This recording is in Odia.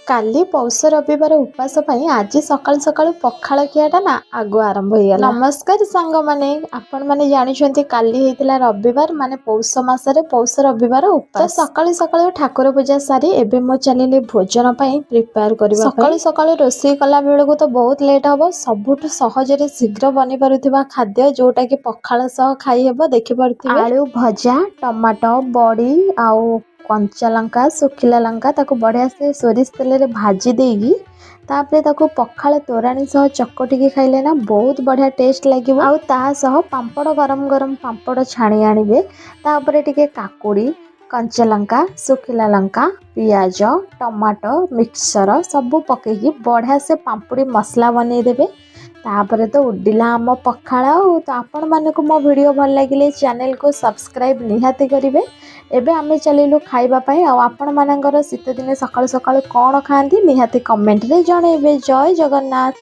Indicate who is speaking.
Speaker 1: କାଲି ପୌଷ ରବିବାର ଉପାସ ପାଇଁ ଆଜି ସକାଳୁ ସକାଳୁ ପଖାଳ ଖିଆଟା ନା ଆଗୁଆ ଆରମ୍ଭ ହେଇଗଲା। ନମସ୍କାର ସାଙ୍ଗମାନେ, ଆପଣମାନେ ଜାଣିଛନ୍ତି କାଲି ହେଇଥିଲା ରବିବାର, ମାନେ ପୌଷ ମାସରେ ପୌଷ ରବିବାର ଉପାସ। ତ ସକାଳୁ ସକାଳୁ ଠାକୁର ପୂଜା ସାରି ଏବେ ମୁଁ ଚାଲିଲି ଭୋଜନ ପାଇଁ ପ୍ରିପେୟାର କରିବା। ସକାଳୁ ସକାଳୁ ରୋଷେଇ କଲା ବେଳକୁ ତ ବହୁତ ଲେଟ୍ ହବ। ସବୁଠୁ ସହଜରେ ଶୀଘ୍ର ବନି ପାରୁଥିବା ଖାଦ୍ୟ ଯୋଉଟାକି ପଖାଳ ସହ ଖାଇହେବ, ଦେଖିପାରୁଥିବେ। ଆଳୁ ଭଜା, ଟମାଟୋ, ବଡ଼ି ଆଉ କଞ୍ଚା ଲଙ୍କା, ଶୁଖିଲା ଲଙ୍କା ତାକୁ ବଢ଼ିଆ ସେ ସୋରିଷ ତେଲରେ ଭାଜି ଦେଇକି ତାପରେ ତାକୁ ପଖାଳ ତୋରାଣୀ ସହ ଚକଟିକି ଖାଇଲେ ନା ବହୁତ ବଢ଼ିଆ ଟେଷ୍ଟ ଲାଗିବ। ଆଉ ତା ସହ ପାମ୍ପଡ଼, ଗରମ ଗରମ ପାମ୍ପଡ଼ ଛାଣି ଆଣିବେ। ତାପରେ ଟିକେ କାକୁଡ଼ି, କଞ୍ଚା ଲଙ୍କା, ଶୁଖିଲା ଲଙ୍କା, ପିଆଜ, ଟମାଟୋ, ମିକ୍ସଚର ସବୁ ପକେଇକି ବଢ଼ିଆ ସେ ପାମ୍ପୁଡ଼ି ମସଲା ବନେଇଦେବେ। ତାପରେ ତ ଉଡ଼ିଲା ଆମ ପଖାଳ। ଆଉ ତ ଆପଣମାନଙ୍କୁ ମୋ ଭିଡ଼ିଓ ଭଲ ଲାଗିଲେ ଚ୍ୟାନେଲକୁ ସବସ୍କ୍ରାଇବ୍ ନିହାତି କରିବେ। ଏବେ ଆମେ ଚାଲିଲୁ ଖାଇବା ପାଇଁ। ଆଉ ଆପଣମାନଙ୍କର ଶୀତ ଦିନେ ସକାଳୁ ସକାଳୁ କ'ଣ ଖାଆନ୍ତି ନିହାତି କମେଣ୍ଟରେ ଜଣାଇବେ। ଜୟ ଜଗନ୍ନାଥ।